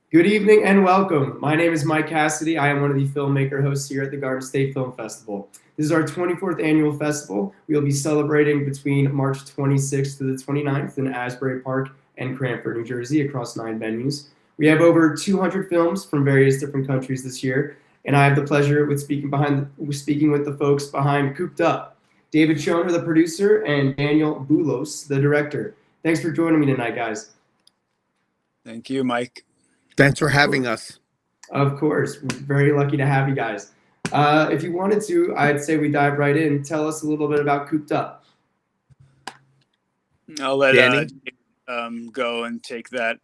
Good evening and welcome. My name is Mike Cassidy. I am one of the Filmmaker hosts here at the Garden State Film Festival. This is our 24th annual festival. We will be celebrating between March 26th to the 29th in Asbury Park and Cranford, New Jersey, across 9 venues. We have over 200 films from various different countries this year, and I have the pleasure with speaking with the folks behind Cooped Up. David Schoner, the producer, and Daniel Boulos, the director. Thanks for joining me tonight, guys. Thank you, Mike. Thanks for having us. Of course. We're very lucky to have you guys. If you wanted to, I'd say we dive right in. Tell us a little bit about Cooped Up. I'll let Danny? go and take that.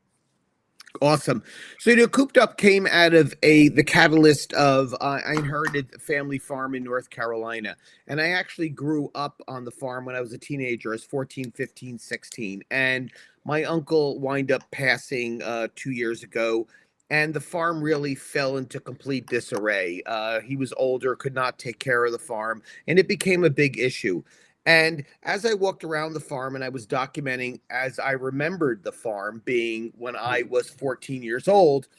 Awesome. So, Cooped Up came out of the catalyst of I inherited a family farm in North Carolina, and I actually grew up on the farm when I was a teenager. I was 14, 15, 16, and my uncle wound up passing 2 years ago, and the farm really fell into complete disarray. He was older, could not take care of the farm, and it became a big issue. And as I walked around the farm and I was documenting as I remembered the farm being when I was 14 years old,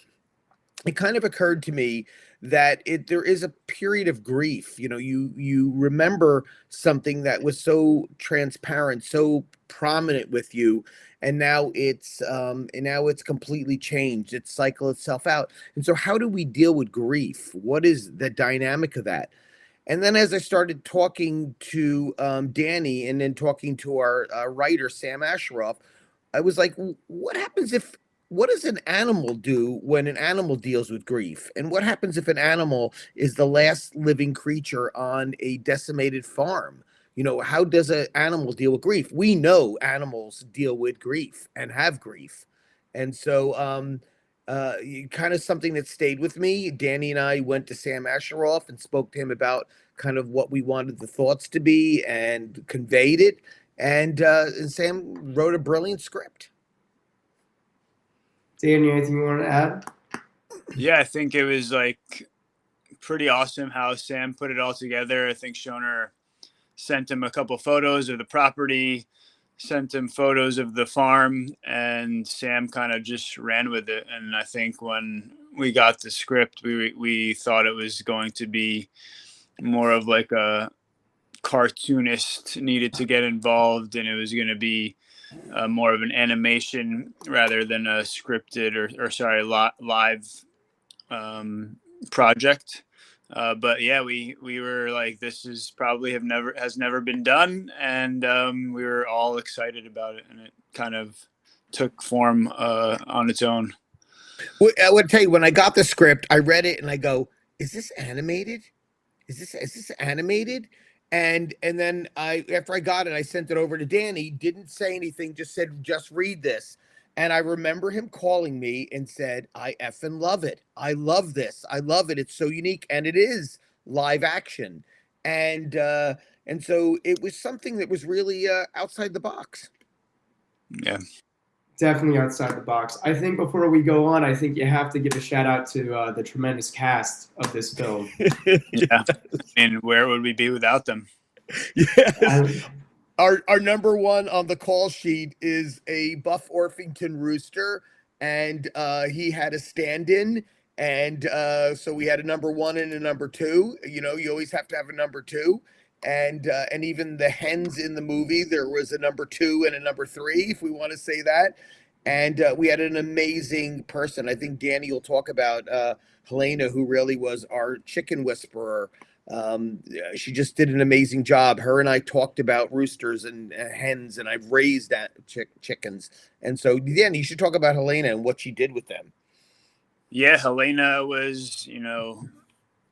it kind of occurred to me that there is a period of grief. You remember something that was so transparent, so prominent with you, and now it's completely changed. It's cycled itself out. And so how do we deal with grief? What is the dynamic of that? And then as I started talking to Danny and then talking to our writer, Sam Asheroff, I was like, what does an animal do when an animal deals with grief? And what happens if an animal is the last living creature on a decimated farm? How does an animal deal with grief? We know animals deal with grief and have grief. And so kind of something that stayed with me. Danny and I went to Sam Asheroff and spoke to him about kind of what we wanted the thoughts to be and conveyed it. And Sam wrote a brilliant script. Danny, anything you want to add? Yeah, I think it was like pretty awesome how Sam put it all together. I think Shoner sent him a couple photos of the property, sent him photos of the farm, and Sam kind of just ran with it. And I think when we got the script, we thought it was going to be more of like a cartoonist needed to get involved, and it was going to be more of an animation rather than a scripted live project. But yeah, we were like, this is probably has never been done, and we were all excited about it, and it kind of took form on its own. Well, I would tell you, when I got the script, I read it and I go, "Is this animated? Is this animated?" And then after I got it, I sent it over to Danny. Didn't say anything, just said, "Just read this." And I remember him calling me and said, "I effing love it. I love this. I love it. It's so unique, and it is live action." And so it was something that was really outside the box. Yeah. Definitely outside the box. I think before we go on, I think you have to give a shout out to the tremendous cast of this film. Yeah. And where would we be without them? Yes. Our number one on the call sheet is a Buff Orpington rooster, and he had a stand-in, and so we had a number one and a number two. You always have to have a number two, and even the hens in the movie, there was a number two and a number three, if we want to say that. And we had an amazing person. I think Danny will talk about Helena, who really was our chicken whisperer. She just did an amazing job. Her and I talked about roosters and hens, and I've raised that chickens. And so, Dan, you should talk about Helena and what she did with them. Yeah, Helena was,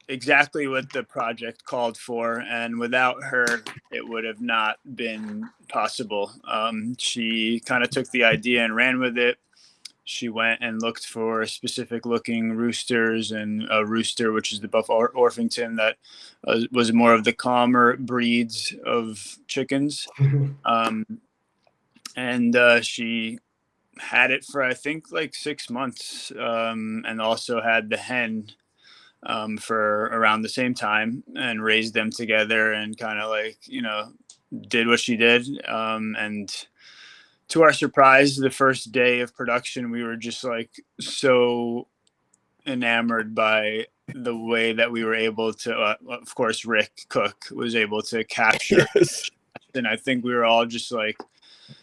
exactly what the project called for, and without her, it would have not been possible. She kind of took the idea and ran with it. She went and looked for specific looking roosters, and a rooster, which is the Buff Orpington, that was more of the calmer breeds of chickens. And she had it for, I think, like 6 months, and also had the hen for around the same time, and raised them together, and kind of like, did what she did, and to our surprise, the first day of production, we were just like so enamored by the way that we were able to, of course, Rick Cook was able to capture. Yes. And I think we were all just like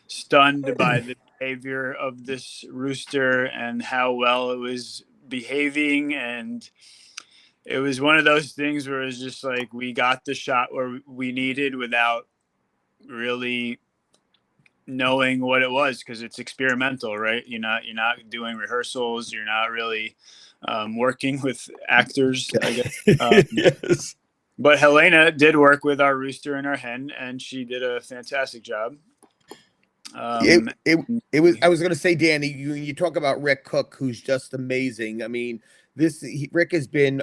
stunned by the behavior of this rooster and how well it was behaving. And it was one of those things where it was just like we got the shot where we needed without really knowing what it was, because it's experimental, right? You're not doing rehearsals, you're not really working with actors, I guess. Yes. But Helena did work with our rooster and our hen, and she did a fantastic job. It was. I was going to say, Danny, you talk about Rick Cook, who's just amazing. I mean, Rick has been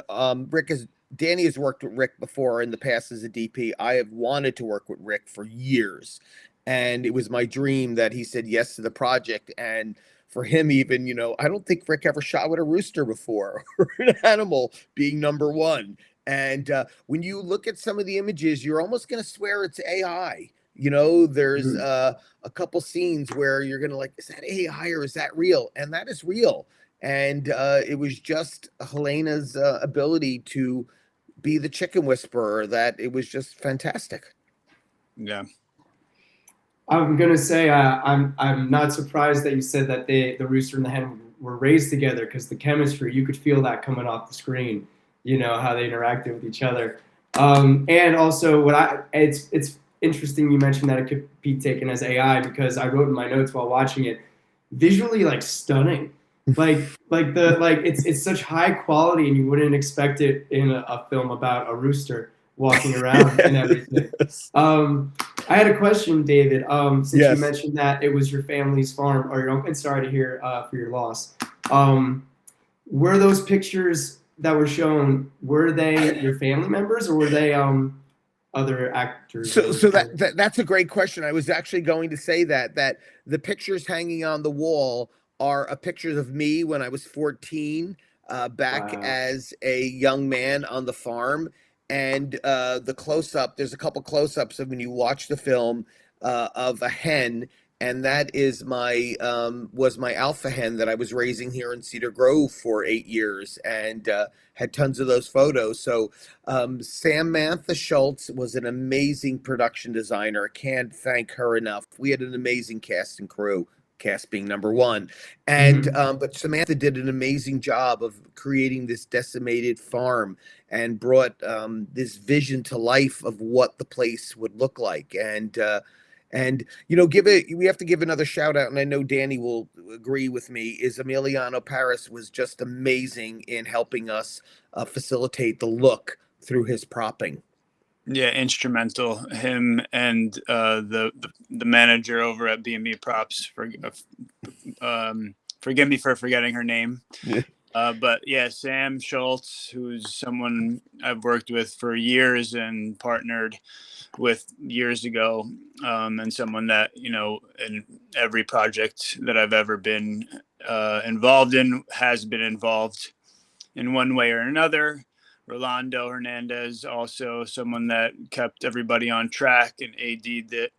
Danny has worked with Rick before in the past as a DP. I have wanted to work with Rick for years, and it was my dream that he said yes to the project. And for him, even, I don't think Rick ever shot with a rooster before or an animal being number one. And when you look at some of the images, you're almost going to swear it's AI. There's a couple scenes where you're going to like, is that AI or is that real? And that is real. And it was just Helena's ability to be the chicken whisperer that it was just fantastic. Yeah. I'm gonna say I'm not surprised that you said that the rooster and the hen were raised together, because the chemistry, you could feel that coming off the screen. How they interacted with each other. And also it's interesting you mentioned that it could be taken as AI, because I wrote in my notes while watching it, visually like stunning. It's such high quality, and you wouldn't expect it in a film about a rooster walking around and everything. Yes. I had a question, David. Since Yes. you mentioned that it was your family's farm, or your uncle, and sorry to hear for your loss. Were those pictures that were shown, were they your family members, or were they other actors? So that's a great question. I was actually going to say that the pictures hanging on the wall are pictures of me when I was 14, back Wow. as a young man on the farm. And the close-up, there's a couple close-ups of when you watch the film of a hen, and that is was my alpha hen that I was raising here in Cedar Grove for 8 years, and had tons of those photos. So Samantha Schultz was an amazing production designer. I can't thank her enough. We had an amazing cast and crew. Cast being number one, and but Samantha did an amazing job of creating this decimated farm and brought this vision to life of what the place would look like. And we have to give another shout out, and I know Danny will agree with me, is Emiliano Paris was just amazing in helping us facilitate the look through his propping. Yeah, instrumental. Him and the manager over at B&B Props. Forgive me for forgetting her name. Yeah. But yeah, Sam Schultz, who's someone I've worked with for years and partnered with years ago, and someone that, in every project that I've ever been involved in has been involved in one way or another. Rolando Hernandez, also someone that kept everybody on track and AD'd it.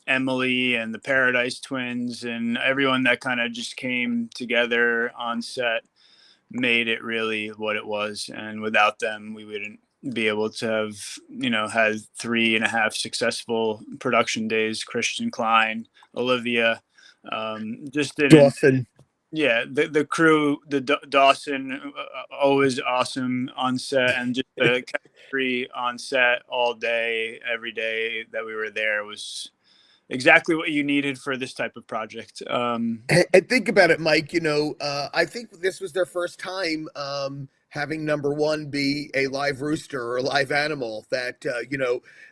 Emily and the Paradise Twins and everyone that kind of just came together on set made it really what it was. And without them, we wouldn't be able to have, had 3.5 successful production days. Christian Klein, Olivia, just did Dawson. Yeah, the crew, Dawson, always awesome on set, and just the chemistry on set all day, every day that we were there was exactly what you needed for this type of project. And think about it, Mike. I think this was their first time having number one be a live rooster or a live animal. That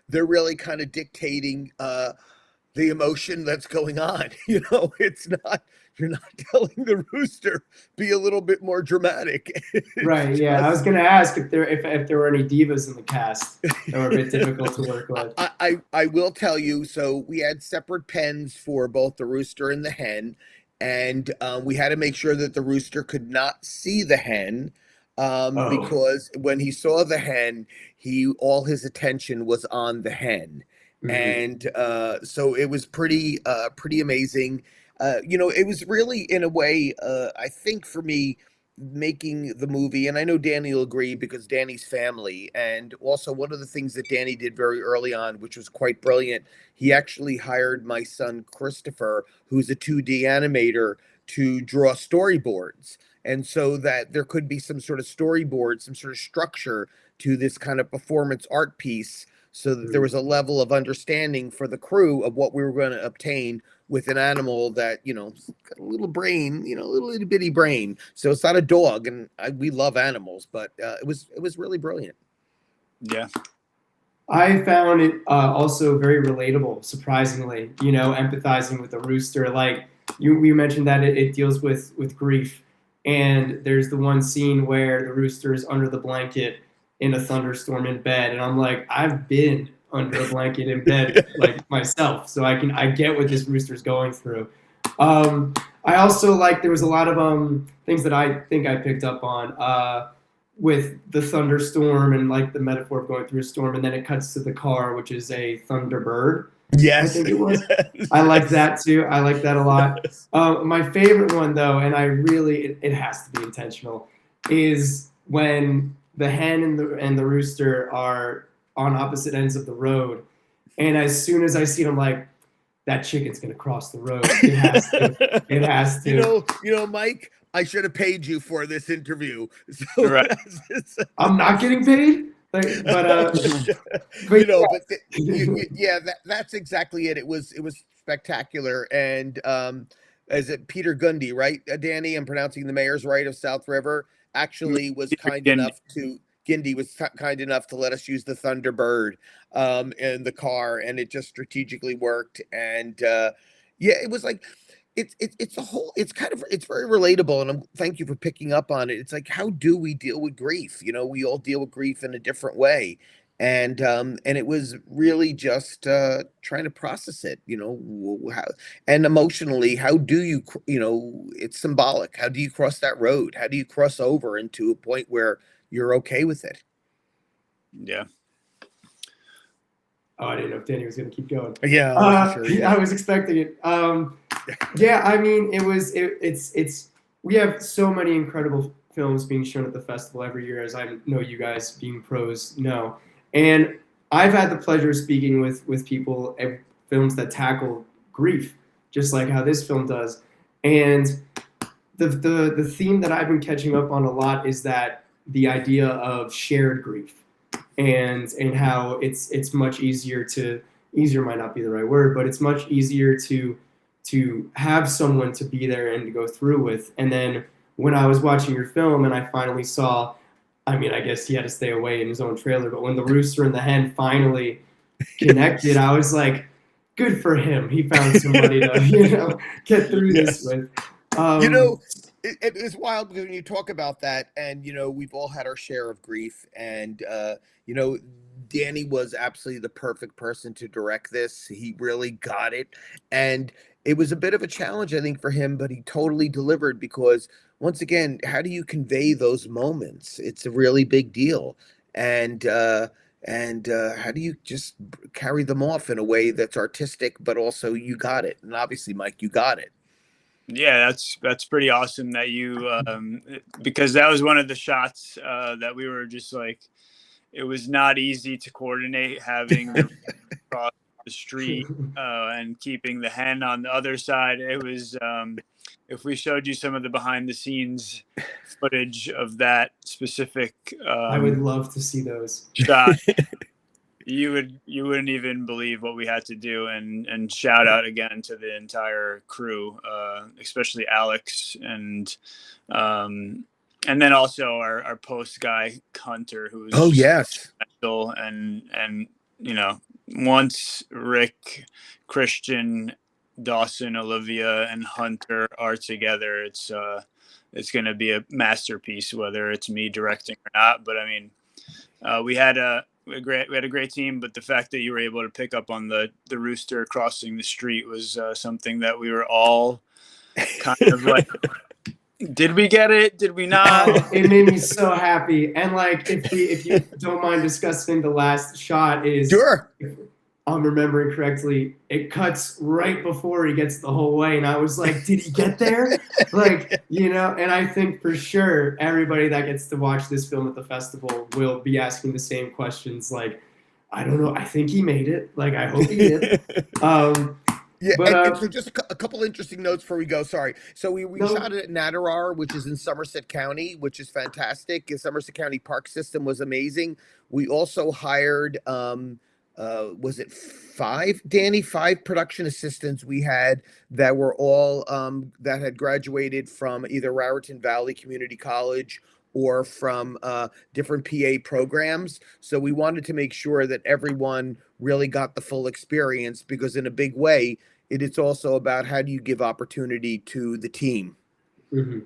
they're really kind of dictating the emotion that's going on. It's not. You're not telling the rooster, be a little bit more dramatic. Right. Yeah. I was going to ask if there were any divas in the cast that were a bit difficult to work with. I will tell you. So we had separate pens for both the rooster and the hen, and we had to make sure that the rooster could not see the hen, because when he saw the hen, all his attention was on the hen. And so it was pretty amazing. It was really, in a way, I think for me, making the movie, and I know Danny will agree because Danny's family, and also one of the things that Danny did very early on, which was quite brilliant, he actually hired my son Christopher, who's a 2D animator, to draw storyboards. And so that there could be some sort of storyboard, some sort of structure to this kind of performance art piece, so that there was a level of understanding for the crew of what we were going to obtain with an animal that, got a little brain, a little itty bitty brain. So it's not a dog, and we love animals, but it was really brilliant. Yeah. I found it also very relatable, surprisingly, empathizing with the rooster. Like we mentioned that it deals with grief. And there's the one scene where the rooster is under the blanket in a thunderstorm in bed. And I'm like, I've been under a blanket in bed like myself. So I get what this rooster's going through. I also like, there was a lot of things that I think I picked up on with the thunderstorm and like the metaphor of going through a storm. And then it cuts to the car, which is a Thunderbird. Yes. I think it was. Yes. I like that too. I like that a lot. Yes. My favorite one though, and it has to be intentional, is when the hen and the rooster are on opposite ends of the road. And as soon as I see them, like, that chicken's gonna cross the road. It has to. It has to. Mike, I should have paid you for this interview. So Right. I'm not getting paid. But that's exactly it. It was spectacular. And is it Peter Gundy, right, Danny? I'm pronouncing the mayor's right of South River. Actually, was kind enough to let us use the Thunderbird in the car, and it just strategically worked. And it was like it's very relatable, and thank you for picking up on it. It's like, how do we deal with grief? We all deal with grief in a different way, and it was really just trying to process it, and emotionally, how do you, it's symbolic. How do you cross that road? How do you cross over into a point where you're okay with it? Yeah. Oh, I didn't know if Danny was going to keep going. Yeah, I was expecting it. Yeah, I mean, it's we have so many incredible films being shown at the festival every year, as I know you guys being pros know. And I've had the pleasure of speaking with people at films that tackle grief, just like how this film does. And the theme that I've been catching up on a lot is that the idea of shared grief, and how it's much easier might not be the right word, but it's much easier to have someone to be there and to go through with. And then when I was watching your film and I finally saw, I mean, I guess he had to stay away in his own trailer, but when the rooster and the hen finally connected, I was like, good for him. He found somebody to, get through this with. It is wild when you talk about that, and we've all had our share of grief, and Danny was absolutely the perfect person to direct this. He really got it, and it was a bit of a challenge, I think, for him, but he totally delivered, because once again, how do you convey those moments? It's a really big deal, and how do you just carry them off in a way that's artistic, but also you got it, and obviously, Mike, you got it. Yeah, that's pretty awesome that you because that was one of the shots that we were just like, it was not easy to coordinate having the across the street and keeping the hen on the other side. It was if we showed you some of the behind the scenes footage of that specific I would love to see those shot. You wouldn't even believe what we had to do, and shout out again to the entire crew, especially Alex and then also our post guy Hunter, who's special, and once Rick, Christian, Dawson, Olivia, and Hunter are together, it's going to be a masterpiece, whether it's me directing or not. But I mean, we had a great team, but the fact that you were able to pick up on the rooster crossing the street was something that we were all kind of like, did we get it? Did we not? It made me so happy. And like, if you don't mind discussing the last shot, is sure. I'm remembering correctly, it cuts right before he gets the whole way. And I was like, did he get there? Like, you know, and I think for sure everybody that gets to watch this film at the festival will be asking the same questions. Like, I don't know. I think he made it. Like, I hope he did. Yeah, But and so just a couple interesting notes before we go. Sorry. So we no, shot it at Natterar, which is in Somerset County, which is fantastic. The Somerset County park system was amazing. We also hired, was it five production assistants we had that were all that had graduated from either Raritan Valley Community College or from different PA programs. So we wanted to make sure that everyone really got the full experience, because in a big way, it's also about how do you give opportunity to the team. mm-hmm.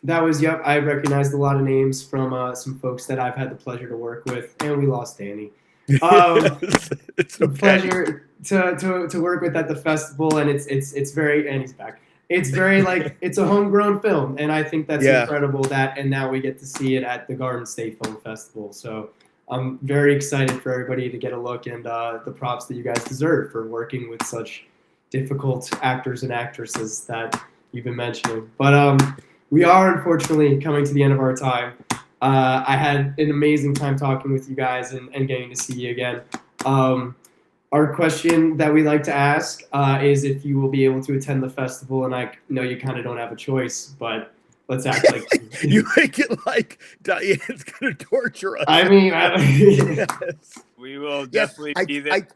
That was, yep. I recognized a lot of names from some folks that I've had the pleasure to work with, and we lost Danny. It's okay. Pleasure to work with at the festival, and it's very, and he's back. It's very like it's a homegrown film, and I think that's incredible and now we get to see it at the Garden State Film Festival. So I'm very excited for everybody to get a look, and the props that you guys deserve for working with such difficult actors and actresses that you've been mentioning. But we are unfortunately coming to the end of our time. I had an amazing time talking with you guys and getting to see you again. Our question that we like to ask is if you will be able to attend the festival, and I know you kind of don't have a choice, but let's act like you make it like Diane's going to torture us. I mean, yes. We will definitely be there.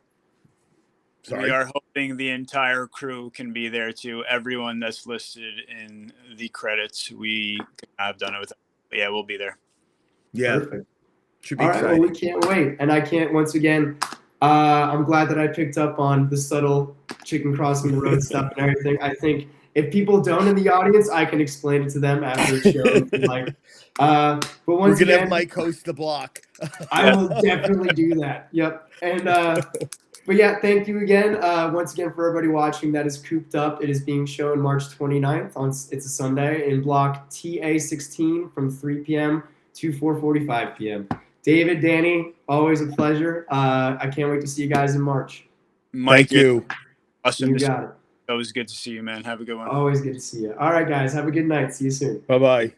Sorry. We are hoping the entire crew can be there too. Everyone that's listed in the credits, we have done it with. Yeah, we'll be there. Yeah. Perfect. Should be all right, exciting. well, we can't wait. And I can't, once again, I'm glad that I picked up on the subtle chicken crossing the road stuff and everything. I think if people don't in the audience, I can explain it to them after the show. Like, but once We're gonna again, have Mike host the block. I will definitely do that. Yep. And but yeah, thank you again. Once again, for everybody watching, that is Cooped Up. It is being shown March 29th. It's a Sunday in block TA16 from 3 p.m. to 4:45 p.m. David, Danny, always a pleasure. I can't wait to see you guys in March. Mike, Thank you. Awesome. You got it. Always good to see you, man. Have a good one. Always good to see you. All right, guys. Have a good night. See you soon. Bye-bye.